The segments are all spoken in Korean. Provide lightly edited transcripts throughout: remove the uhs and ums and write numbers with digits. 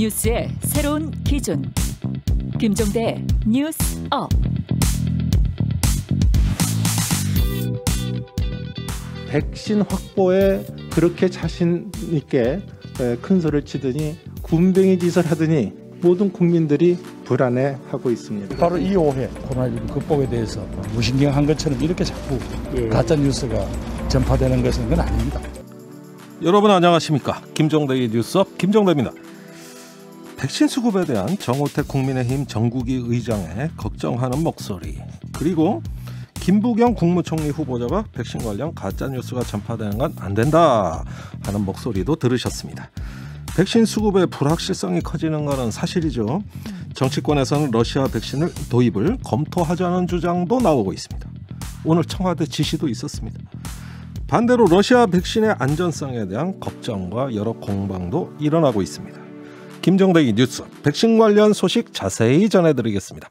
뉴스의 새로운 기준. 김종대 뉴스업. 백신 확보에 그렇게 자신 있게 큰 소리를 치더니 군뱅이 짓을 하더니 모든 국민들이 불안해하고 있습니다. 바로 이 오해 코로나19 극복에 대해서 무신경한 것처럼 이렇게 자꾸 가짜 뉴스가 전파되는 것은 그건 아닙니다. 여러분 안녕하십니까? 김종대의 뉴스업 김종대입니다. 백신 수급에 대한 정호택 국민의힘 정국위 의장의 걱정하는 목소리, 그리고 김부겸 국무총리 후보자가 백신 관련 가짜뉴스가 전파되는 건 안 된다 하는 목소리도 들으셨습니다. 백신 수급의 불확실성이 커지는 것은 사실이죠. 정치권에서는 러시아 백신을 도입을 검토하자는 주장도 나오고 있습니다. 오늘 청와대 지시도 있었습니다. 반대로 러시아 백신의 안전성에 대한 걱정과 여러 공방도 일어나고 있습니다. 김종대의 뉴스, 백신 관련 소식 자세히 전해드리겠습니다.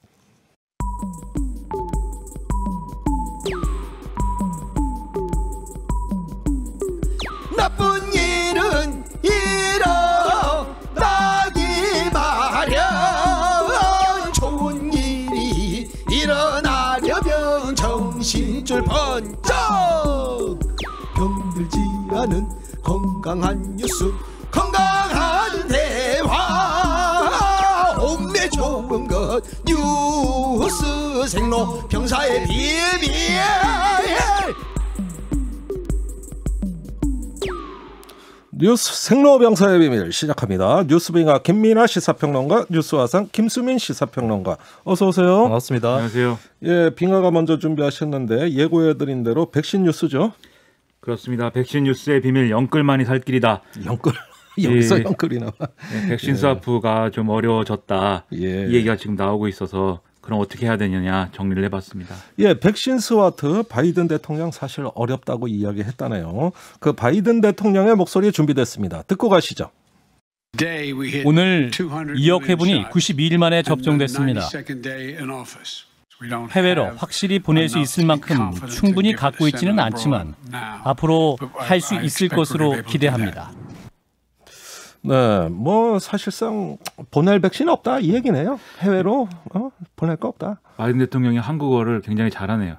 나쁜 일은 일어나기 마련, 좋은 일이 일어나려면 정신줄 번쩍, 병들지 않은 건강한 뉴스, 건강한 대화, 옥내 좋은 것 뉴스 생로 병사의 비밀. 뉴스 생로병사의 비밀 시작합니다. 뉴스빙하 김민아 시사평론가, 뉴스화상 김수민 시사평론가, 어서 오세요. 반갑습니다. 안녕하세요. 예, 빙하가 먼저 준비하셨는데 예고해드린 대로 백신 뉴스죠? 그렇습니다. 백신 뉴스의 비밀, 영끌만이 살 길이다. 영끌. 여기서 영끌이 나와. 네, 백신 스와프가 좀 어려워졌다. 이 얘기가 지금 나오고 있어서 그럼 어떻게 해야 되느냐 정리를 해봤습니다. 예, 백신 스와트 바이든 대통령 사실 어렵다고 이야기했다네요. 그 바이든 대통령의 목소리 준비됐습니다. 듣고 가시죠. 오늘 2억 회분이 92일 만에 접종됐습니다. 해외로 확실히 보낼 수 있을 만큼 충분히 갖고 있지는 않지만 앞으로 할 수 있을 것으로 기대합니다. 네, 뭐 사실상 보낼 백신 없다 이 얘기네요. 해외로 보낼 거 없다. 바이든 대통령이 한국어를 굉장히 잘하네요.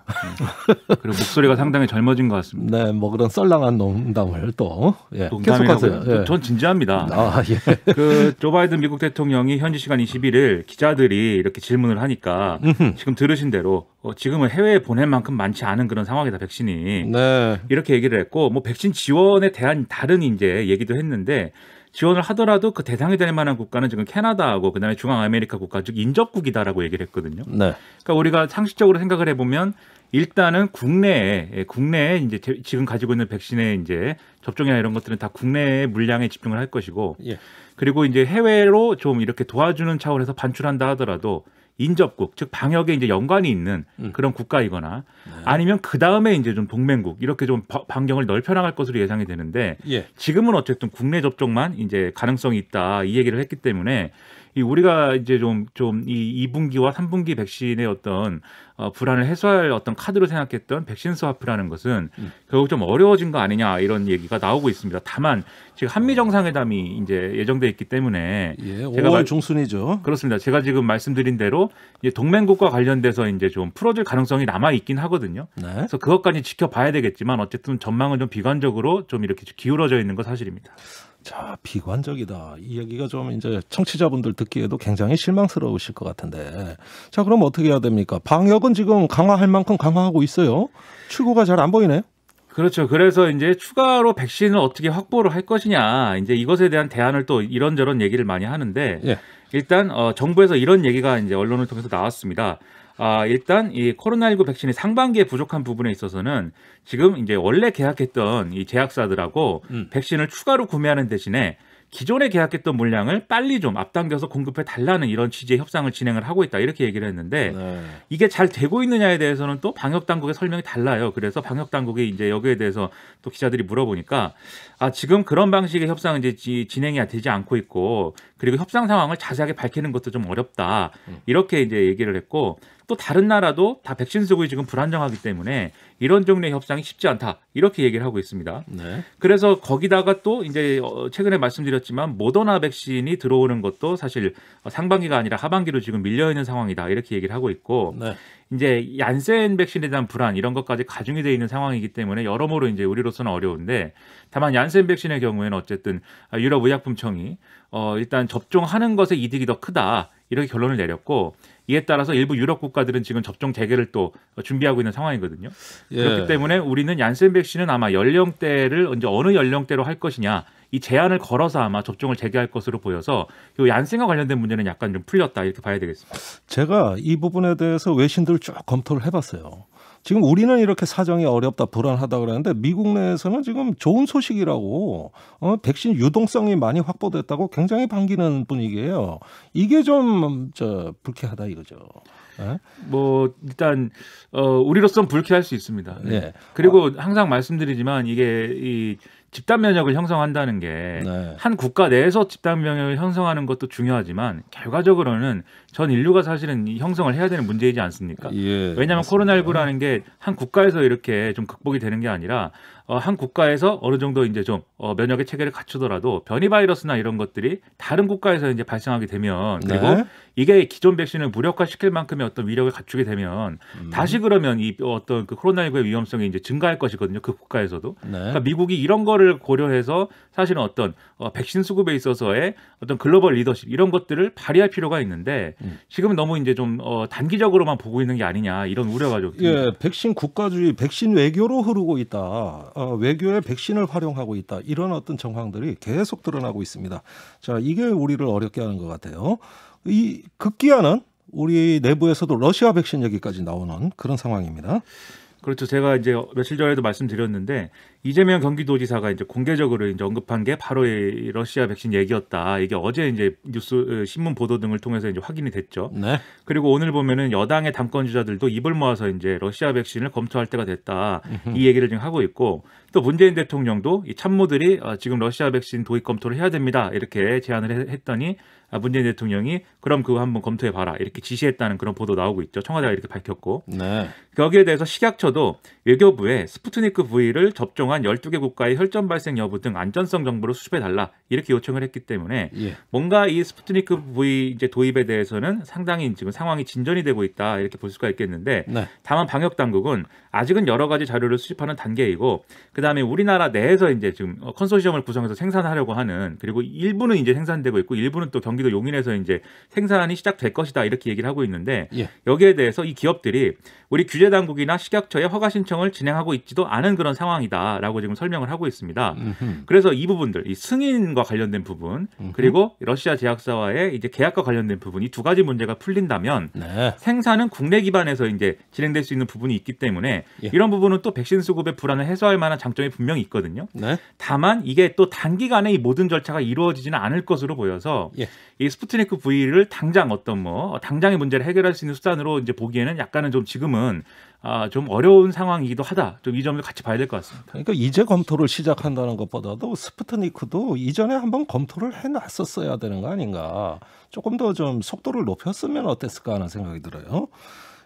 그리고 목소리가 상당히 젊어진 것 같습니다. 네, 뭐 그런 썰렁한 농담을 또 계속하세요. 예. 전 진지합니다. 예. 그 조 바이든 미국 대통령이 현지 시간 21일 기자들이 이렇게 질문을 하니까 지금 들으신 대로 지금은 해외에 보낼 만큼 많지 않은 그런 상황이다 백신이. 네. 이렇게 얘기를 했고, 뭐 백신 지원에 대한 다른 이제 얘기도 했는데. 지원을 하더라도 그 대상이 될 만한 국가는 지금 캐나다하고 그다음에 중앙 아메리카 국가, 즉 인접국이다라고 얘기를 했거든요. 네. 그러니까 우리가 상식적으로 생각을 해보면 일단은 국내에 이제 지금 가지고 있는 백신의 이제 접종이나 이런 것들은 다 국내의 물량에 집중을 할 것이고, 그리고 이제 해외로 좀 이렇게 도와주는 차원에서 반출한다 하더라도 인접국, 즉 방역에 이제 연관이 있는 그런 국가이거나 아니면 그 다음에 이제 좀 동맹국, 이렇게 좀 반경을 넓혀나갈 것으로 예상이 되는데, 지금은 어쨌든 국내 접종만 이제 가능성이 있다 이 얘기를 했기 때문에 우리가 이제 좀 이 2분기와 3분기 백신의 어떤 불안을 해소할 어떤 카드로 생각했던 백신 스와프라는 것은 결국 좀 어려워진 거 아니냐 이런 얘기가 나오고 있습니다. 다만 지금 한미 정상회담이 이제 예정돼 있기 때문에 제가 5월 중순이죠. 그렇습니다. 제가 지금 말씀드린 대로 이제 동맹국과 관련돼서 이제 좀 풀어질 가능성이 남아 있긴 하거든요. 네. 그래서 그것까지 지켜봐야 되겠지만 어쨌든 전망은 좀 비관적으로 좀 이렇게 기울어져 있는 건 사실입니다. 자, 비관적이다. 이 얘기가 좀 이제 청취자분들 듣기에도 굉장히 실망스러우실 것 같은데. 자, 그럼 어떻게 해야 됩니까? 방역은 지금 강화할 만큼 강화하고 있어요. 출구가 잘 안 보이네요. 그렇죠. 그래서 이제 추가로 백신을 어떻게 확보를 할 것이냐, 이제 이것에 대한 대안을 또 이런저런 얘기를 많이 하는데, 일단 정부에서 이런 얘기가 이제 언론을 통해서 나왔습니다. 일단 이 코로나19 백신이 상반기에 부족한 부분에 있어서는 지금 이제 원래 계약했던 이 제약사들하고 백신을 추가로 구매하는 대신에 기존에 계약했던 물량을 빨리 좀 앞당겨서 공급해 달라는 이런 취지의 협상을 진행을 하고 있다 이렇게 얘기를 했는데, 이게 잘 되고 있느냐에 대해서는 또 방역 당국의 설명이 달라요. 그래서 방역 당국이 이제 여기에 대해서 또 기자들이 물어보니까 지금 그런 방식의 협상은 이제 진행이 되지 않고 있고, 그리고 협상 상황을 자세하게 밝히는 것도 좀 어렵다 이렇게 이제 얘기를 했고, 또 다른 나라도 다 백신 수급이 지금 불안정하기 때문에 이런 종류의 협상이 쉽지 않다 이렇게 얘기를 하고 있습니다. 네. 그래서 거기다가 또 이제 최근에 말씀드렸지만 모더나 백신이 들어오는 것도 사실 상반기가 아니라 하반기로 지금 밀려 있는 상황이다 이렇게 얘기를 하고 있고 네. 이제 얀센 백신에 대한 불안 이런 것까지 가중이 돼 있는 상황이기 때문에 여러모로 이제 우리로서는 어려운데 다만 얀센 백신의 경우에는 어쨌든 유럽의약품청이 일단 접종하는 것의 이득이 더 크다 이렇게 결론을 내렸고 이에 따라서 일부 유럽 국가들은 지금 접종 재개를 또 준비하고 있는 상황이거든요. 예. 그렇기 때문에 우리는 얀센 백신은 아마 연령대를 이제 어느 연령대로 할 것이냐 이 제한을 걸어서 아마 접종을 재개할 것으로 보여서 이 얀센과 관련된 문제는 약간 좀 풀렸다 이렇게 봐야 되겠습니다. 제가 이 부분에 대해서 외신들 쭉 검토를 해봤어요. 지금 우리는 이렇게 사정이 어렵다 불안하다 그러는데 미국 내에서는 지금 좋은 소식이라고 백신 유동성이 많이 확보됐다고 굉장히 반기는 분위기예요. 이게 좀 불쾌하다 이거죠. 네? 뭐 일단 우리로서는 불쾌할 수 있습니다. 네. 그리고 항상 말씀드리지만 이게 이 집단 면역을 형성한다는 게 한 네. 국가 내에서 집단 면역을 형성하는 것도 중요하지만 결과적으로는 전 인류가 사실은 이 형성을 해야 되는 문제이지 않습니까? 예, 왜냐하면 맞습니다. 코로나19라는 게 한 국가에서 이렇게 좀 극복이 되는 게 아니라 한 국가에서 어느 정도 이제 좀 면역의 체계를 갖추더라도 변이 바이러스나 이런 것들이 다른 국가에서 이제 발생하게 되면 그리고 네. 이게 기존 백신을 무력화시킬 만큼의 어떤 위력을 갖추게 되면 다시 그러면 이 어떤 그 코로나19의 위험성이 이제 증가할 것이거든요. 그 국가에서도. 네. 그러니까 미국이 이런 거를 고려해서 사실은 어떤 백신 수급에 있어서의 어떤 글로벌 리더십 이런 것들을 발휘할 필요가 있는데 지금 너무 이제 좀 단기적으로만 보고 있는 게 아니냐 이런 우려가 좀 듭니다. 예, 백신 국가주의, 백신 외교로 흐르고 있다. 외교에 백신을 활용하고 있다. 이런 어떤 정황들이 계속 드러나고 있습니다. 자, 이게 우리를 어렵게 하는 것 같아요. 이 급기야는 우리 내부에서도 러시아 백신 얘기까지 나오는 그런 상황입니다. 그렇죠. 제가 이제 며칠 전에도 말씀드렸는데 이재명 경기도지사가 이제 공개적으로 이제 언급한 게 바로 이 러시아 백신 얘기였다. 이게 어제 이제 뉴스 신문 보도 등을 통해서 이제 확인이 됐죠. 네. 그리고 오늘 보면은 여당의 당권 주자들도 입을 모아서 이제 러시아 백신을 검토할 때가 됐다. 이 얘기를 지금 하고 있고 또 문재인 대통령도 이 참모들이 지금 러시아 백신 도입 검토를 해야 됩니다. 이렇게 제안을 했더니 문재인 대통령이 그럼 그거 한번 검토해 봐라. 이렇게 지시했다는 그런 보도 나오고 있죠. 청와대가 이렇게 밝혔고. 네. 여기에 대해서 식약처도 외교부에 스푸트니크 V를 접종한 12개 국가의 혈전 발생 여부 등 안전성 정보를 수집해달라 이렇게 요청을 했기 때문에 예. 뭔가 이 스푸트니크 V 이제 도입에 대해서는 상당히 지금 상황이 진전이 되고 있다 이렇게 볼 수가 있겠는데 네. 다만 방역 당국은 아직은 여러 가지 자료를 수집하는 단계이고 그다음에 우리나라 내에서 이제 지금 컨소시엄을 구성해서 생산하려고 하는 그리고 일부는 이제 생산되고 있고 일부는 또 경기도 용인에서 이제 생산이 시작될 것이다 이렇게 얘기를 하고 있는데 예. 여기에 대해서 이 기업들이 우리 규제 당국이나 식약처의 허가 신청을 진행하고 있지도 않은 그런 상황이다라고 지금 설명을 하고 있습니다. 그래서 이 부분들, 이 승인과 관련된 부분 그리고 러시아 제약사와의 이제 계약과 관련된 부분 이 두 가지 문제가 풀린다면 네. 생산은 국내 기반에서 이제 진행될 수 있는 부분이 있기 때문에 예. 이런 부분은 또 백신 수급의 불안을 해소할 만한 장점이 분명히 있거든요. 네. 다만 이게 또 단기간에 이 모든 절차가 이루어지지는 않을 것으로 보여서 예. 이 스푸트니크 V를 당장 어떤 당장의 문제를 해결할 수 있는 수단으로 이제 보기에는 약간은 좀 지금은 좀 어려운 상황이기도 하다. 좀 이 점을 같이 봐야 될 것 같습니다. 그러니까 이제 검토를 시작한다는 것보다도 스푸트니크도 이전에 한번 검토를 해놨었어야 되는 거 아닌가. 조금 더 좀 속도를 높였으면 어땠을까 하는 생각이 들어요.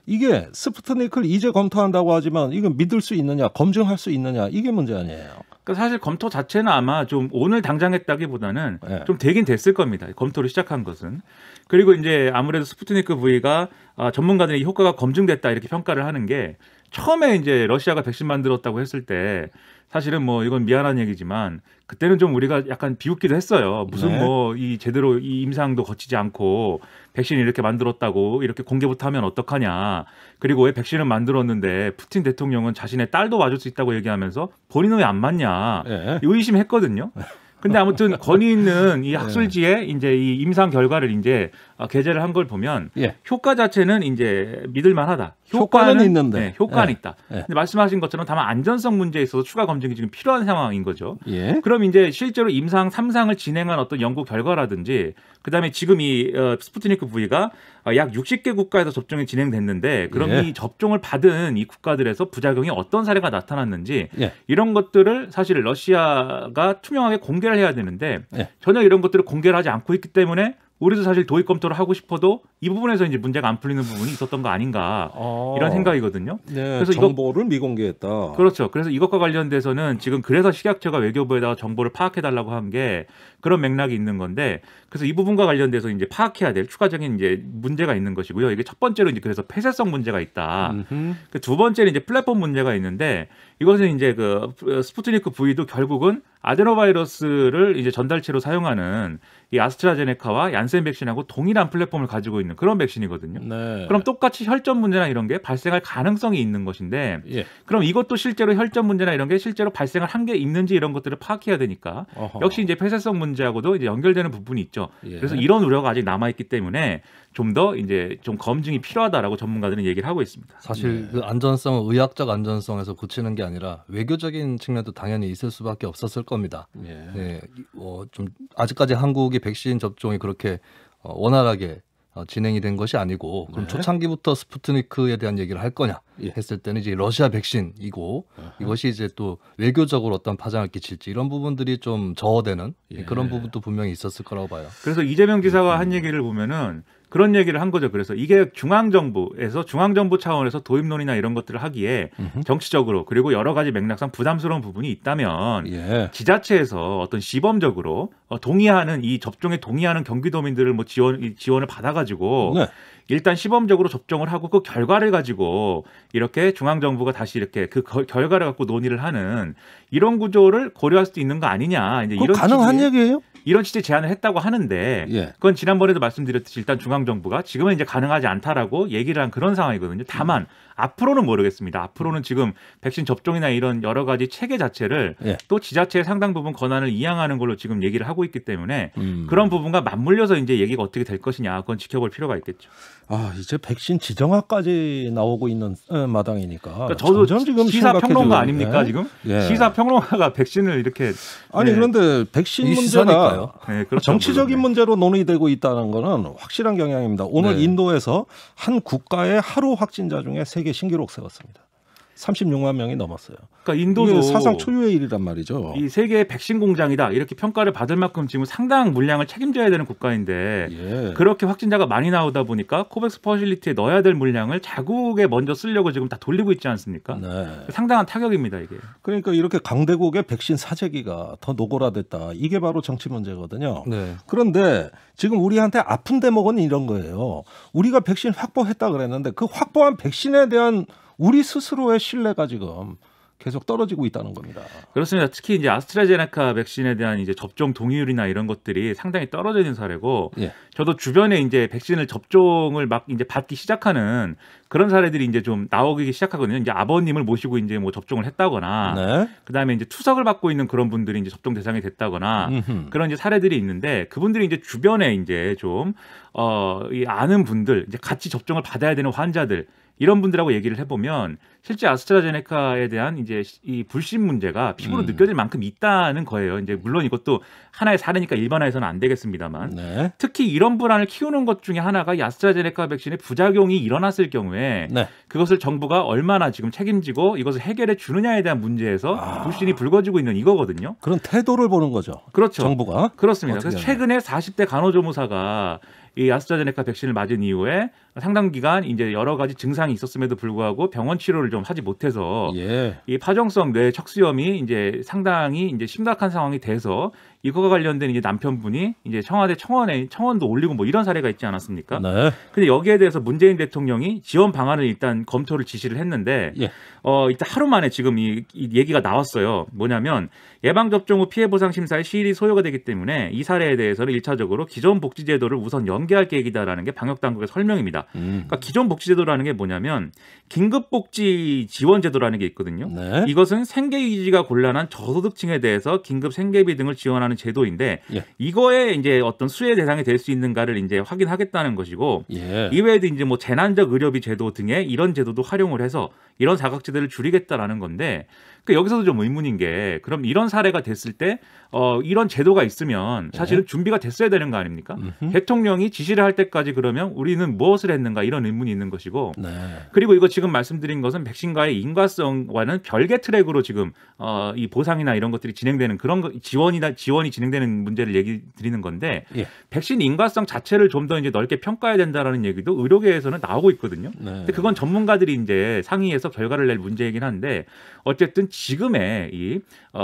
이게 스푸트니크를 이제 검토한다고 하지만 이건 믿을 수 있느냐, 검증할 수 있느냐 이게 문제 아니에요. 그러니까 사실 검토 자체는 아마 좀 오늘 당장 했다기보다는 네. 좀 되긴 됐을 겁니다. 검토를 시작한 것은. 그리고 이제 아무래도 스푸트니크 V가 전문가들이 효과가 검증됐다 이렇게 평가를 하는 게 처음에 이제 러시아가 백신 만들었다고 했을 때 사실은 뭐 이건 미안한 얘기지만 그때는 좀 우리가 약간 비웃기도 했어요. 무슨 네. 뭐 이 제대로 이 임상도 거치지 않고 백신 이렇게 만들었다고 이렇게 공개부터 하면 어떡하냐. 그리고 왜 백신을 만들었는데 푸틴 대통령은 자신의 딸도 맞을 수 있다고 얘기하면서 본인은 왜 안 맞냐. 네. 의심했거든요. 근데 아무튼 권위 있는 이 학술지에 이제 이 임상 결과를 이제 게재를 한 걸 보면 예. 효과 자체는 이제 믿을 만하다. 효과는 있는데. 네, 효과는 예. 있다. 예. 근데 말씀하신 것처럼 다만 안전성 문제에 있어서 추가 검증이 지금 필요한 상황인 거죠. 예. 그럼 이제 실제로 임상 3상을 진행한 어떤 연구 결과라든지 그다음에 지금 이 스푸트니크 V가 약 60개 국가에서 접종이 진행됐는데 그럼 예. 이 접종을 받은 이 국가들에서 부작용이 어떤 사례가 나타났는지 예. 이런 것들을 사실 러시아가 투명하게 공개를 해야 되는데 예. 전혀 이런 것들을 공개를 하지 않고 있기 때문에 우리도 사실 도입 검토를 하고 싶어도 이 부분에서 이제 문제가 안 풀리는 부분이 있었던 거 아닌가 이런 생각이거든요. 네, 그래서 정보를 미공개했다. 그렇죠. 그래서 이것과 관련돼서는 지금 그래서 식약처가 외교부에다가 정보를 파악해달라고 한 게 그런 맥락이 있는 건데, 그래서 이 부분과 관련돼서 이제 파악해야 될 추가적인 이제 문제가 있는 것이고요. 이게 첫 번째로 이제 그래서 폐쇄성 문제가 있다. 그 두 번째는 이제 플랫폼 문제가 있는데, 이것은 이제 그 스푸트니크 V도 결국은 아데노바이러스를 이제 전달체로 사용하는 이 아스트라제네카와 얀센 백신하고 동일한 플랫폼을 가지고 있는 그런 백신이거든요. 네. 그럼 똑같이 혈전 문제나 이런 게 발생할 가능성이 있는 것인데, 예. 그럼 이것도 실제로 혈전 문제나 이런 게 실제로 발생을 한 게 있는지 이런 것들을 파악해야 되니까 역시 이제 폐쇄성 문제하고도 이제 연결되는 부분이 있죠. 예. 그래서 이런 우려가 아직 남아 있기 때문에 좀 더 이제 좀 검증이 필요하다라고 전문가들은 얘기를 하고 있습니다. 사실 그 안전성은 의학적 안전성에서 고치는 게 아니라 외교적인 측면도 당연히 있을 수밖에 없었을 겁니다. 예. 네, 좀 아직까지 한국이 백신 접종이 그렇게 원활하게 진행이 된 것이 아니고, 그럼 네. 초창기부터 스푸트니크에 대한 얘기를 할 거냐 했을 때는 이제 러시아 백신이고, 이것이 이제 또 외교적으로 어떤 파장을 끼칠지 이런 부분들이 좀 저어되는 그런 부분도 분명히 있었을 거라고 봐요. 그래서 이재명 지사가 한 얘기를 보면은 그런 얘기를 한 거죠. 그래서 이게 중앙정부 차원에서 도입론이나 이런 것들을 하기에 정치적으로 그리고 여러 가지 맥락상 부담스러운 부분이 있다면 지자체에서 어떤 시범적으로 동의하는 이 접종에 동의하는 경기도민들을 뭐 지원을 받아가지고 일단 시범적으로 접종을 하고 그 결과를 가지고 이렇게 중앙정부가 다시 이렇게 그 결과를 갖고 논의를 하는 이런 구조를 고려할 수도 있는 거 아니냐. 이제 이런 가능한 얘기예요? 이런 취지의 제안을 했다고 하는데 그건 지난번에도 말씀드렸듯이 일단 중앙정부가 지금은 이제 가능하지 않다라고 얘기를 한 그런 상황이거든요. 다만 앞으로는 모르겠습니다. 앞으로는 지금 백신 접종이나 이런 여러 가지 체계 자체를 또 지자체의 상당 부분 권한을 이양하는 걸로 지금 얘기를 하고 있기 때문에 그런 부분과 맞물려서 이제 얘기가 어떻게 될 것이냐, 그건 지켜볼 필요가 있겠죠. 아, 이제 백신 지정화까지 나오고 있는 마당이니까. 그러니까 저도 지금 시사 평론가 아닙니까 지금? 시사 평론가가 백신을 이렇게 아니 그런데 백신 문제가 그렇죠, 정치적인 문제로 논의되고 있다는 것은 확실한 경향입니다. 오늘 인도에서 한 국가의 하루 확진자 중에 세계 신기록 세웠습니다. 36만 명이 넘었어요. 그러니까 인도도 사상 초유의 일이란 말이죠. 이 세계의 백신 공장이다 이렇게 평가를 받을 만큼 지금 상당한 물량을 책임져야 되는 국가인데 그렇게 확진자가 많이 나오다 보니까 코백스 퍼실리티에 넣어야 될 물량을 자국에 먼저 쓰려고 지금 다 돌리고 있지 않습니까? 상당한 타격입니다 이게. 그러니까 이렇게 강대국의 백신 사재기가 더 노골화됐다. 이게 바로 정치 문제거든요. 그런데 지금 우리한테 아픈 대목은 이런 거예요. 우리가 백신 확보했다 그랬는데 그 확보한 백신에 대한 우리 스스로의 신뢰가 지금 계속 떨어지고 있다는 겁니다. 그렇습니다. 특히 이제 아스트라제네카 백신에 대한 이제 접종 동의율이나 이런 것들이 상당히 떨어져 있는 사례고, 저도 주변에 이제 백신을 접종을 막 이제 받기 시작하는 그런 사례들이 이제 좀 나오기 시작하거든요. 이제 아버님을 모시고 이제 뭐 접종을 했다거나, 그다음에 이제 투석을 받고 있는 그런 분들이 이제 접종 대상이 됐다거나 그런 이제 사례들이 있는데, 그분들이 이제 주변에 이제 좀 이 아는 분들, 이제 같이 접종을 받아야 되는 환자들, 이런 분들하고 얘기를 해보면 실제 아스트라제네카에 대한 이제 이 불신 문제가 피부로 느껴질 만큼 있다는 거예요. 이제 물론 이것도 하나의 사례니까 일반화해서는 안 되겠습니다만, 특히 이런 불안을 키우는 것 중에 하나가 이 아스트라제네카 백신의 부작용이 일어났을 경우에 그것을 정부가 얼마나 지금 책임지고 이것을 해결해 주느냐에 대한 문제에서 불신이 불거지고 있는 이거거든요. 그런 태도를 보는 거죠. 그렇죠. 정부가. 그렇습니다. 그래서 최근에 40대 간호조무사가 이 아스트라제네카 백신을 맞은 이후에 상당 기간 이제 여러 가지 증상이 있었음에도 불구하고 병원 치료를 좀 하지 못해서 이 파정성 뇌 척수염이 이제 상당히 이제 심각한 상황이 돼서 이거와 관련된 이제 남편분이 이제 청와대 청원도 올리고 뭐 이런 사례가 있지 않았습니까? 근데 여기에 대해서 문재인 대통령이 지원 방안을 일단 검토를 지시를 했는데 일단 하루 만에 지금 이 얘기가 나왔어요. 뭐냐면 예방접종 후 피해보상 심사에 시일이 소요가 되기 때문에 이 사례에 대해서는 1차적으로 기존 복지제도를 우선 연계할 계획이다라는 게 방역당국의 설명입니다. 그러니까 기존 복지제도라는 게 뭐냐면 긴급복지 지원제도라는 게 있거든요. 이것은 생계유지가 곤란한 저소득층에 대해서 긴급 생계비 등을 지원하는 제도인데 이거에 이제 어떤 수혜 대상이 될 수 있는가를 이제 확인하겠다는 것이고, 이외에도 이제 뭐 재난적 의료비 제도 등의 이런 제도도 활용을 해서 이런 사각지대를 줄이겠다라는 건데, 그 여기서도 좀 의문인 게, 그럼 이런 사례가 됐을 때 이런 제도가 있으면 사실은 준비가 됐어야 되는 거 아닙니까? 대통령이 지시를 할 때까지 그러면 우리는 무엇을 했는가 이런 의문이 있는 것이고 네. 그리고 이거 지금 말씀드린 것은 백신과의 인과성과는 별개 트랙으로 지금 이 보상이나 이런 것들이 진행되는 그런 지원이 진행되는 문제를 얘기 드리는 건데 예. 백신 인과성 자체를 좀 더 이제 넓게 평가해야 된다라는 얘기도 의료계에서는 나오고 있거든요. 네. 근데 그건 전문가들이 이제 상의해서 결과를 낼 문제이긴 한데 어쨌든 지금의 이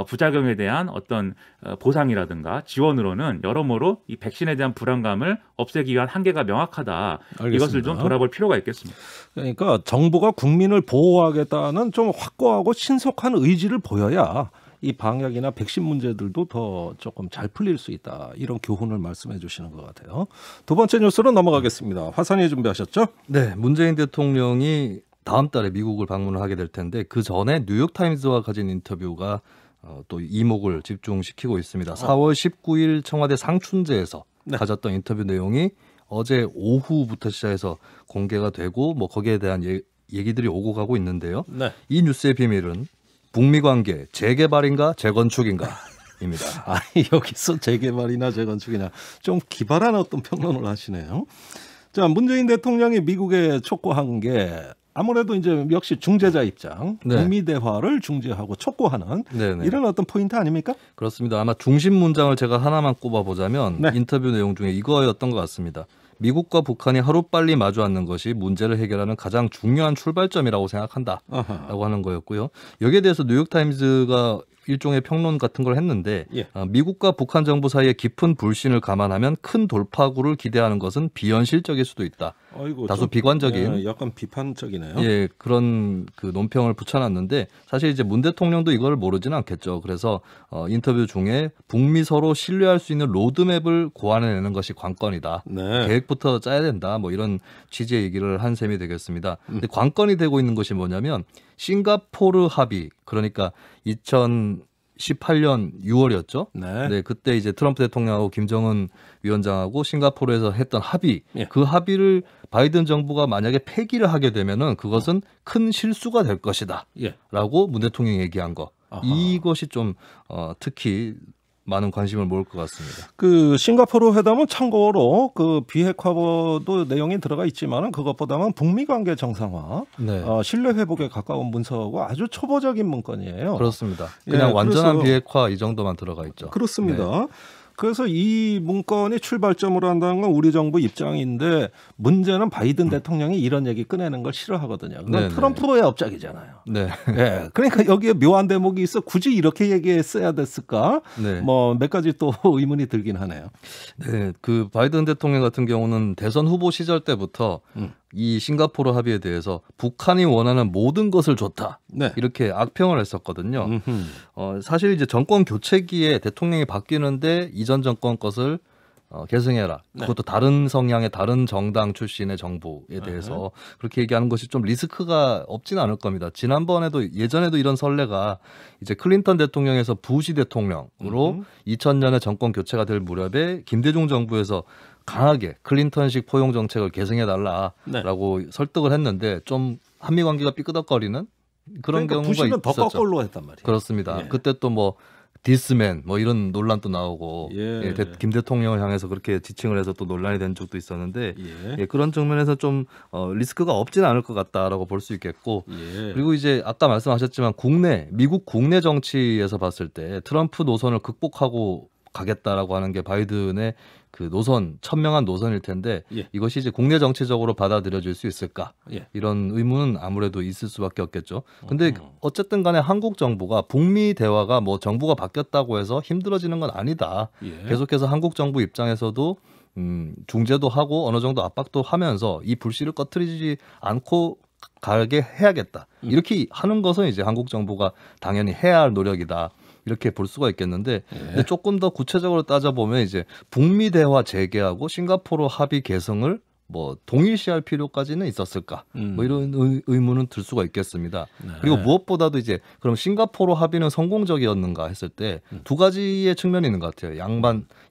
부작용에 대한 어떤 보상이라든가 지원으로는 여러모로 이 백신에 대한 불안감을 없애기 위한 한계가 명확하다. 알겠습니다. 이것을 좀 돌아볼 필요가 있겠습니다. 그러니까 정부가 국민을 보호하겠다는 좀 확고하고 신속한 의지를 보여야 이 방역이나 백신 문제들도 더 조금 잘 풀릴 수 있다. 이런 교훈을 말씀해 주시는 것 같아요. 두 번째 뉴스로 넘어가겠습니다. 화산이 준비하셨죠? 네, 문재인 대통령이 다음 달에 미국을 방문을 하게 될 텐데 그 전에 뉴욕타임즈와 가진 인터뷰가 또 이목을 집중시키고 있습니다. 4월 19일 청와대 상춘제에서 가졌던 인터뷰 내용이 어제 오후부터 시작해서 공개가 되고 뭐 거기에 대한 얘기들이 오고 가고 있는데요. 네. 이 뉴스의 비밀은 북미 관계 재개발인가 재건축인가 입니다. 아니 여기서 재개발이나 재건축이나 좀 기발한 어떤 평론을 하시네요. 자, 문재인 대통령이 미국에 촉구한 게 아무래도 이제 역시 중재자 입장, 네. 북미 대화를 중재하고 촉구하는 네네. 이런 어떤 포인트 아닙니까? 그렇습니다. 아마 중심 문장을 제가 하나만 꼽아보자면 네. 인터뷰 내용 중에 이거였던 것 같습니다. 미국과 북한이 하루빨리 마주 앉는 것이 문제를 해결하는 가장 중요한 출발점이라고 생각한다 라고 하는 거였고요. 여기에 대해서 뉴욕타임즈가 일종의 평론 같은 걸 했는데 예. 미국과 북한 정부 사이의 깊은 불신을 감안하면 큰 돌파구를 기대하는 것은 비현실적일 수도 있다. 아이고, 다소 좀, 비관적인 약간 비판적이네요. 예, 그런 그 논평을 붙여놨는데 사실 이제 문 대통령도 이걸 모르지는 않겠죠. 그래서 인터뷰 중에 북미 서로 신뢰할 수 있는 로드맵을 고안해내는 것이 관건이다. 네. 계획부터 짜야 된다. 뭐 이런 취지의 얘기를 한 셈이 되겠습니다. 근데 관건이 되고 있는 것이 뭐냐면 싱가포르 합의, 그러니까 2018년 6월이었죠. 네. 네, 그때 이제 트럼프 대통령하고 김정은 위원장하고 싱가포르에서 했던 합의, 예. 그 합의를 바이든 정부가 만약에 폐기를 하게 되면은 그것은 큰 실수가 될 것이다. 예. 라고 문 대통령이 얘기한 거. 아하. 이것이 좀 특히 많은 관심을 모을 것 같습니다. 그 싱가포르 회담은 참고로 그 비핵화도 내용이 들어가 있지만은 그것보다는 북미 관계 정상화, 네. 신뢰 회복에 가까운 문서고 아주 초보적인 문건이에요. 그렇습니다. 그냥 예, 완전한 그래서- 비핵화 이 정도만 들어가 있죠. 그렇습니다. 네. 그래서 이 문건이 출발점으로 한다는 건 우리 정부 입장인데 문제는 바이든 대통령이 이런 얘기 꺼내는 걸 싫어하거든요. 그건 네네. 트럼프의 업적이잖아요. 네. 예, 그러니까 여기에 묘한 대목이 있어 굳이 이렇게 얘기했어야 됐을까? 네. 뭐 몇 가지 또 의문이 들긴 하네요. 네, 그 바이든 대통령 같은 경우는 대선 후보 시절 때부터 이 싱가포르 합의에 대해서 북한이 원하는 모든 것을 줬다. 네. 이렇게 악평을 했었거든요. 음흠. 사실 이제 정권 교체기에 대통령이 바뀌는데 이전 정권 것을 계승해라. 네. 그것도 다른 성향의 다른 정당 출신의 정부에 대해서 그렇게 얘기하는 것이 좀 리스크가 없지는 않을 겁니다. 지난번에도 예전에도 이런 선례가 이제 클린턴 대통령에서 부시 대통령으로 2000년에 정권 교체가 될 무렵에 김대중 정부에서 강하게 클린턴식 포용 정책을 계승해달라라고 설득을 했는데 좀 한미 관계가 삐끄덕거리는 그런 그러니까 경우가 부시는 더 있었죠. 거꾸로 했단 말이에요. 그렇습니다. 예. 그때 또 뭐 디스맨 뭐 이런 논란도 나오고 예. 김 대통령을 향해서 그렇게 지칭을 해서 또 논란이 된 적도 있었는데 예. 그런 측면에서 좀 리스크가 없지는 않을 것 같다라고 볼 수 있겠고 예. 그리고 이제 아까 말씀하셨지만 미국 국내 정치에서 봤을 때 트럼프 노선을 극복하고 가겠다라고 하는 게 바이든의 그 노선, 천명한 노선일 텐데 예. 이것이 이제 국내 정치적으로 받아들여질 수 있을까? 예. 이런 의문은 아무래도 있을 수밖에 없겠죠. 근데 어쨌든 간에 한국 정부가 북미 대화가 뭐 정부가 바뀌었다고 해서 힘들어지는 건 아니다. 예. 계속해서 한국 정부 입장에서도 중재도 하고 어느 정도 압박도 하면서 이 불씨를 꺼트리지 않고 가게 해야겠다. 이렇게 하는 것은 이제 한국 정부가 당연히 해야 할 노력이다. 이렇게 볼 수가 있겠는데 근데 조금 더 구체적으로 따져보면 이제 북미 대화 재개하고 싱가포르 합의 개성을 뭐 동일시할 필요까지는 있었을까? 뭐 이런 의문은 들 수가 있겠습니다. 네. 그리고 무엇보다도 이제 그럼 싱가포르 합의는 성공적이었는가 했을 때 두 가지의 측면이 있는 것 같아요.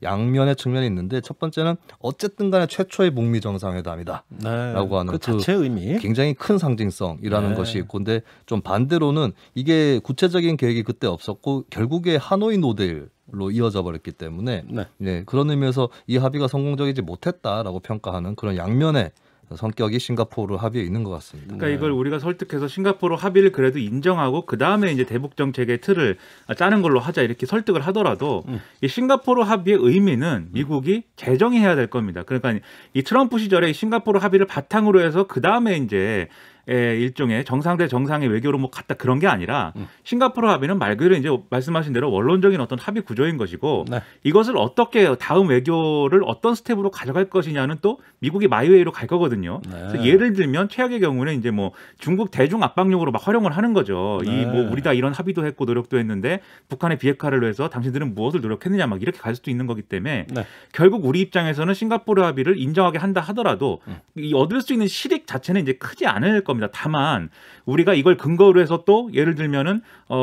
양면의 측면이 있는데 첫 번째는 어쨌든 간에 최초의 북미 정상회담이다. 네. 라고 하는 그 자체 의미. 굉장히 큰 상징성이라는 네. 것이 있고 근데 좀 반대로는 이게 구체적인 계획이 그때 없었고 결국에 하노이 노딜 로 이어져 버렸기 때문에 네, 그런 의미에서 이 합의가 성공적이지 못했다라고 평가하는 그런 양면의 성격이 싱가포르 합의에 있는 것 같습니다. 그러니까 이걸 우리가 설득해서 싱가포르 합의를 그래도 인정하고 그 다음에 이제 대북 정책의 틀을 짜는 걸로 하자 이렇게 설득을 하더라도 이 싱가포르 합의의 의미는 미국이 재정의해야 될 겁니다. 그러니까 이 트럼프 시절에 싱가포르 합의를 바탕으로 해서 그 다음에 이제 일종의 정상 대 정상의 외교로 뭐 갔다 그런 게 아니라 싱가포르 합의는 말 그대로 이제 말씀하신 대로 원론적인 어떤 합의 구조인 것이고 이것을 어떻게 다음 외교를 어떤 스텝으로 가져갈 것이냐는 또 미국이 마이웨이로 갈 거거든요. 그래서 예를 들면 최악의 경우는 이제 뭐 중국 대중 압박용으로 막 활용을 하는 거죠. 이 뭐 우리 다 이런 합의도 했고 노력도 했는데 북한의 비핵화를 위해서 당신들은 무엇을 노력했느냐 막 이렇게 갈 수도 있는 거기 때문에 결국 우리 입장에서는 싱가포르 합의를 인정하게 한다 하더라도 이 얻을 수 있는 실익 자체는 이제 크지 않을 겁니다. 다만 우리가 이걸 근거로 해서 또 예를 들면은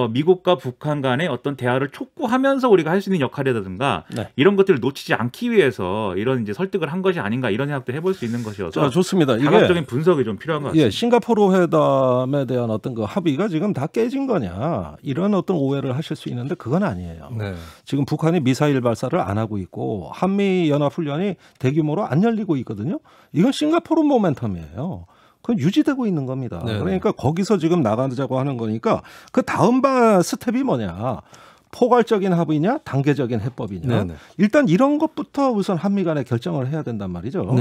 미국과 북한 간의 어떤 대화를 촉구하면서 우리가 할 수 있는 역할이라든가 이런 것들을 놓치지 않기 위해서 이런 이제 설득을 한 것이 아닌가 이런 생각도 해볼 수 있는 것이어서 자, 좋습니다. 다각적인 분석이 좀 필요한 것 같습니다. 예, 싱가포르 회담에 대한 어떤 그 합의가 지금 다 깨진 거냐 이런 어떤 오해를 하실 수 있는데 그건 아니에요. 지금 북한이 미사일 발사를 안 하고 있고 한미 연합 훈련이 대규모로 안 열리고 있거든요. 이건 싱가포르 모멘텀이에요. 그건 유지되고 있는 겁니다. 그러니까 거기서 지금 나가자고 하는 거니까 그 다음 스텝이 뭐냐. 포괄적인 합의냐 단계적인 해법이냐. 일단 이런 것부터 우선 한미 간에 결정을 해야 된단 말이죠.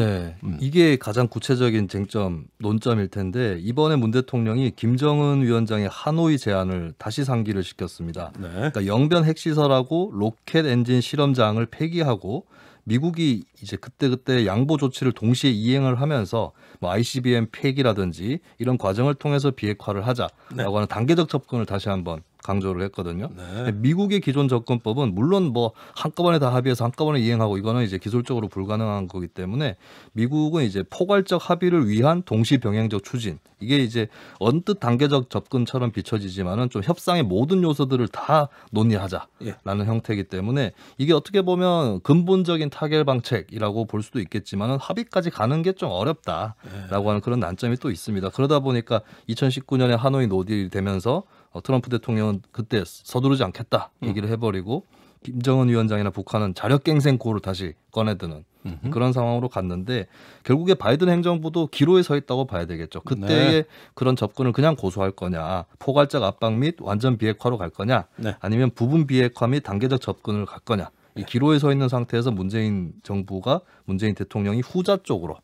이게 가장 구체적인 쟁점, 논점일 텐데 이번에 문 대통령이 김정은 위원장의 하노이 제안을 다시 상기를 시켰습니다. 그러니까 영변 핵시설하고 로켓 엔진 실험장을 폐기하고 미국이 이제 그때 양보 조치를 동시에 이행을 하면서 뭐 ICBM 폐기라든지 이런 과정을 통해서 비핵화를 하자라고 하는 단계적 접근을 다시 한번 강조를 했거든요. 미국의 기존 접근법은 물론 뭐 한꺼번에 다 합의해서 한꺼번에 이행하고 이거는 이제 기술적으로 불가능한 거기 때문에 미국은 이제 포괄적 합의를 위한 동시 병행적 추진 이게 이제 언뜻 단계적 접근처럼 비춰지지만은 좀 협상의 모든 요소들을 다 논의하자라는 형태이기 때문에 이게 어떻게 보면 근본적인 타결 방책이라고 볼 수도 있겠지만은 합의까지 가는 게 좀 어렵다라고 하는 그런 난점이 또 있습니다. 그러다 보니까 2019년에 하노이 노딜이 되면서 트럼프 대통령은 그때 서두르지 않겠다 얘기를 해버리고 김정은 위원장이나 북한은 자력갱생고를 다시 꺼내드는 그런 상황으로 갔는데 결국에 바이든 행정부도 기로에 서 있다고 봐야 되겠죠. 그때의 그런 접근을 그냥 고수할 거냐, 포괄적 압박 및 완전 비핵화로 갈 거냐, 아니면 부분 비핵화 및 단계적 접근을 갈 거냐. 이 기로에 서 있는 상태에서 문재인 정부가 문재인 대통령이 후자 쪽으로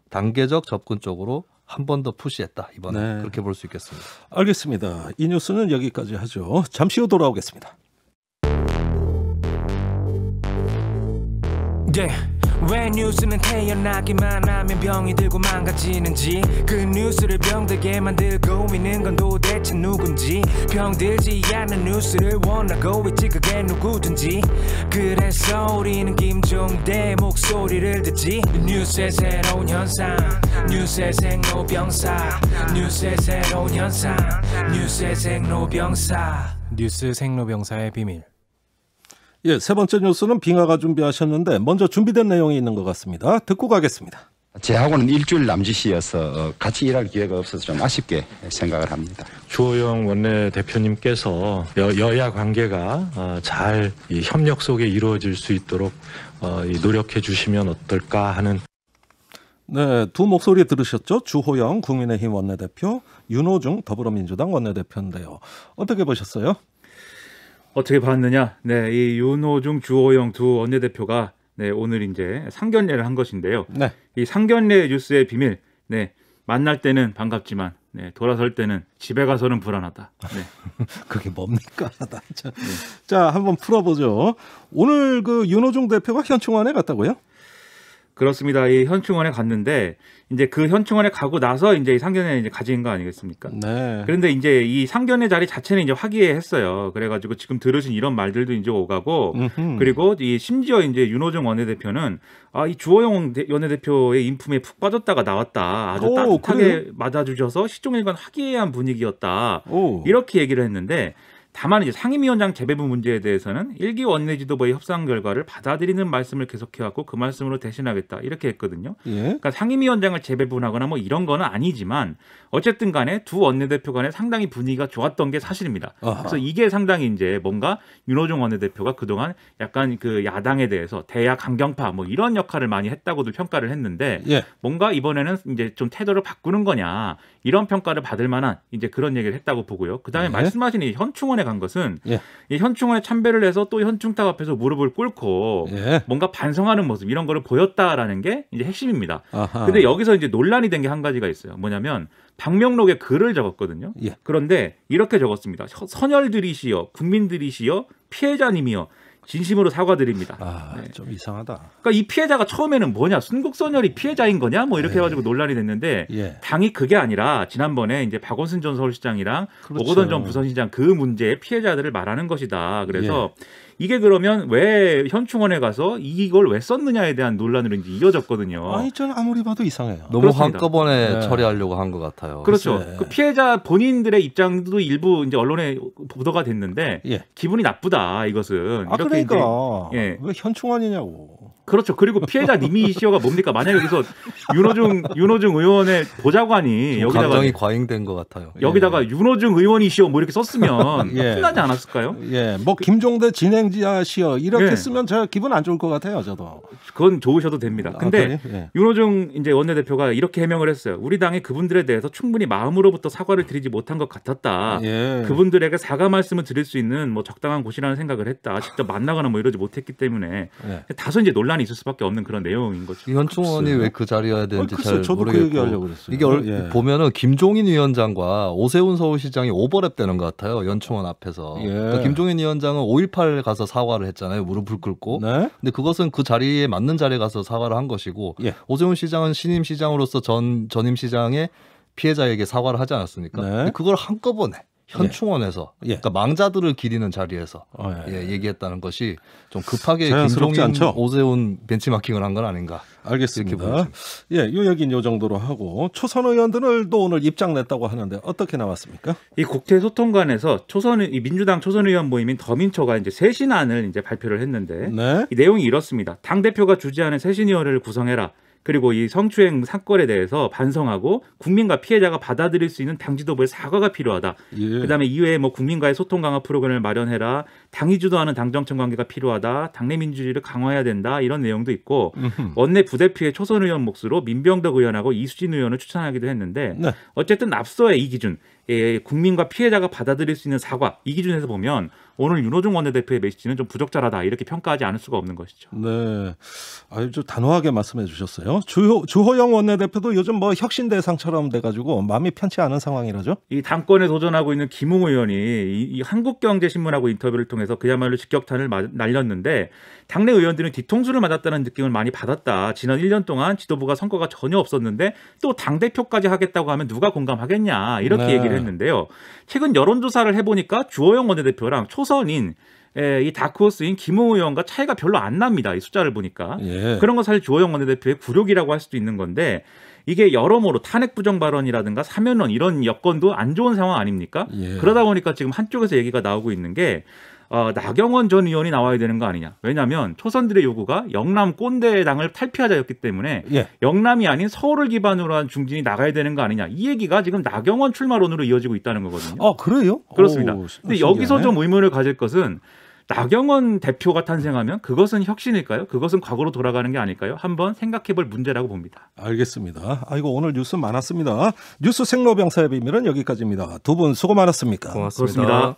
단계적 접근 쪽으로 한 번 더 푸시했다. 이번에 그렇게 볼 수 있겠습니다. 알겠습니다. 이 뉴스는 여기까지 하죠. 잠시 후 돌아오겠습니다. 왜 뉴스는 태어나기만 하면 병이 들고 망가지는지 그 뉴스를 병들게 만들고 있는 건 도대체 누군지 병들지 않는 뉴스를 원하고 있지 그게 누구든지 그래서 우리는 김종대 목소리를 듣지 뉴스의 새로운 현상 뉴스의 생로병사 뉴스의 새로운 현상 뉴스의 생로병사 뉴스 생로병사의 비밀. 예, 세 번째 뉴스는 빙하가 준비하셨는데 먼저 준비된 내용이 있는 것 같습니다. 듣고 가겠습니다. 제하고는 일주일 남짓이어서 같이 일할 기회가 없어서 좀 아쉽게 생각을 합니다. 주호영 원내대표님께서 여야 관계가 잘 협력 속에 이루어질 수 있도록 노력해 주시면 어떨까 하는. 네, 두 목소리 들으셨죠? 주호영 국민의힘 원내대표, 윤호중 더불어민주당 원내대표인데요. 어떻게 보셨어요? 어떻게 봤느냐? 네, 이 윤호중, 주호영 두 원내대표가 오늘 이제 상견례를 한 것인데요. 이 상견례 뉴스의 비밀. 만날 때는 반갑지만 돌아설 때는 집에 가서는 불안하다. 그게 뭡니까? 자, 한번 풀어보죠. 오늘 그 윤호중 대표가 현충원에 갔다고요? 그렇습니다. 이 현충원에 갔는데 이제 그 현충원에 가고 나서 이제 이 상견례 이제 가진 거 아니겠습니까? 그런데 이제 이 상견례 자리 자체는 이제 화기애애했어요. 그래가지고 지금 들으신 이런 말들도 이제 오가고 그리고 이 심지어 이제 윤호중 원내대표는 이 주호영 원내대표의 인품에 푹 빠졌다가 나왔다. 아주 따뜻하게 맞아주셔서 시종일관 화기애애한 분위기였다. 이렇게 얘기를 했는데. 다만 이제 상임위원장 재배부 문제에 대해서는 1기 원내 지도부의 협상 결과를 받아들이는 말씀을 계속해왔고 그 말씀으로 대신하겠다 이렇게 했거든요. 그러니까 상임위원장을 재배분하거나 뭐 이런 거는 아니지만 어쨌든 간에 두 원내대표 간에 상당히 분위기가 좋았던 게 사실입니다. 그래서 이게 상당히 이제 뭔가 윤호중 원내대표가 그동안 약간 그 야당에 대해서 대야 강경파 뭐 이런 역할을 많이 했다고도 평가를 했는데 뭔가 이번에는 이제 좀 태도를 바꾸는 거냐 이런 평가를 받을 만한 이제 그런 얘기를 했다고 보고요. 그다음에 말씀하신 이 현충원에 간 것은 이 현충원에 참배를 해서 또 현충탑 앞에서 무릎을 꿇고 뭔가 반성하는 모습 이런 거를 보였다라는 게 이제 핵심입니다. 근데 여기서 이제 논란이 된 게 한 가지가 있어요. 뭐냐면 방명록에 글을 적었거든요. 그런데 이렇게 적었습니다. 선열들이시여 국민들이시여 피해자님이여 진심으로 사과드립니다. 좀 이상하다. 그러니까 이 피해자가 처음에는 뭐냐 순국선열이 피해자인 거냐 뭐 이렇게 해가지고 논란이 됐는데 당이 그게 아니라 지난번에 이제 박원순 전 서울시장이랑 오거돈 전 부산시장 그 문제의 피해자들을 말하는 것이다. 그래서 이게 그러면 왜 현충원에 가서 이걸 왜 썼느냐에 대한 논란으로 이제 이어졌거든요. 아니 저는 아무리 봐도 이상해요. 너무 그렇습니다. 한꺼번에 처리하려고 한 것 같아요. 그렇죠. 그 피해자 본인들의 입장도 일부 이제 언론에 보도가 됐는데 기분이 나쁘다 이것은. 이렇게 그러니까 왜 현충원이냐고. 그렇죠. 그리고 피해자 님이시여가 뭡니까? 만약 여기서 윤호중 의원의 보좌관이 여기다가 감정이 과잉된 것 같아요. 여기다가 윤호중 의원이시여 뭐 이렇게 썼으면 큰일 나지 않았을까요? 뭐 김종대 진행자시여 이렇게 쓰면 저 기분 안 좋을 것 같아요. 저도. 그건 좋으셔도 됩니다. 근데 윤호중 이제 원내대표가 이렇게 해명을 했어요. 우리 당이 그분들에 대해서 충분히 마음으로부터 사과를 드리지 못한 것 같았다. 그분들에게 사과 말씀을 드릴 수 있는 뭐 적당한 곳이라는 생각을 했다. 직접 만나거나 뭐 이러지 못했기 때문에 다소 이제 논란이 있을 수밖에 없는 그런 내용인 거죠. 현충원이 왜 그 자리여야 되는지 잘 저도 모르겠고 그 얘기하려고 그랬어요. 이게 보면은 김종인 위원장과 오세훈 서울시장이 오버랩 되는 것 같아요. 현충원 앞에서. 그러니까 김종인 위원장은 5.18 가서 사과를 했잖아요. 무릎을 꿇고. 근데 그것은 그 자리에 맞는 자리에 가서 사과를 한 것이고 오세훈 시장은 신임 시장으로서 전임 시장의 피해자에게 사과를 하지 않았습니까? 근데 그걸 한꺼번에 현충원에서 그러니까 망자들을 기리는 자리에서 얘기했다는 것이 좀 급하게 김종인 않죠? 오세훈 벤치마킹을 한 건 아닌가. 알겠습니다. 요 얘기는 요 정도로 하고 초선 의원들도 오늘 입장 냈다고 하는데 어떻게 나왔습니까? 이 국회소통관에서 이 민주당 초선 의원 모임인 더민초가 이제 쇄신안을 이제 발표를 했는데 이 내용이 이렇습니다. 당 대표가 주재하는 쇄신위원회를 구성해라. 그리고 이 성추행 사건에 대해서 반성하고 국민과 피해자가 받아들일 수 있는 당 지도부의 사과가 필요하다. 그다음에 이외에 뭐 국민과의 소통 강화 프로그램을 마련해라. 당이 주도하는 당 정청 관계가 필요하다. 당내 민주주의를 강화해야 된다. 이런 내용도 있고 원내 부대표의 초선 의원 몫으로 민병덕 의원하고 이수진 의원을 추천하기도 했는데 어쨌든 앞서의 이 기준 국민과 피해자가 받아들일 수 있는 사과 이 기준에서 보면 오늘 윤호중 원내대표의 메시지는 좀 부적절하다 이렇게 평가하지 않을 수가 없는 것이죠. 네, 아주 단호하게 말씀해 주셨어요. 주호영 원내대표도 요즘 뭐 혁신 대상처럼 돼가지고 마음이 편치 않은 상황이라죠. 이 당권에 도전하고 있는 김웅 의원이 이 한국경제신문하고 인터뷰를 통해서 그야말로 직격탄을 날렸는데 당내 의원들은 뒤통수를 맞았다는 느낌을 많이 받았다. 지난 1년 동안 지도부가 성과가 전혀 없었는데 또 당대표까지 하겠다고 하면 누가 공감하겠냐 이렇게 얘기를 했는데요. 최근 여론조사를 해보니까 주호영 원내대표랑 초선인 이 다크호스인 김웅 의원과 차이가 별로 안 납니다. 이 숫자를 보니까. 그런 건 사실 주호영 원내대표의 굴욕이라고 할 수도 있는 건데 이게 여러모로 탄핵 부정 발언이라든가 사면론 이런 여건도 안 좋은 상황 아닙니까? 그러다 보니까 지금 한쪽에서 얘기가 나오고 있는 게 나경원 전 의원이 나와야 되는 거 아니냐. 왜냐하면 초선들의 요구가 영남 꼰대당을 탈피하자였기 때문에 영남이 아닌 서울을 기반으로 한 중진이 나가야 되는 거 아니냐. 이 얘기가 지금 나경원 출마론으로 이어지고 있다는 거거든요. 그래요? 그렇습니다. 근데 여기서 좀 의문을 가질 것은 나경원 대표가 탄생하면 그것은 혁신일까요? 그것은 과거로 돌아가는 게 아닐까요? 한번 생각해볼 문제라고 봅니다. 알겠습니다. 아이고 오늘 뉴스 많았습니다. 뉴스 생로병사의 비밀은 여기까지입니다. 두 분 수고 많았습니다. 고맙습니다.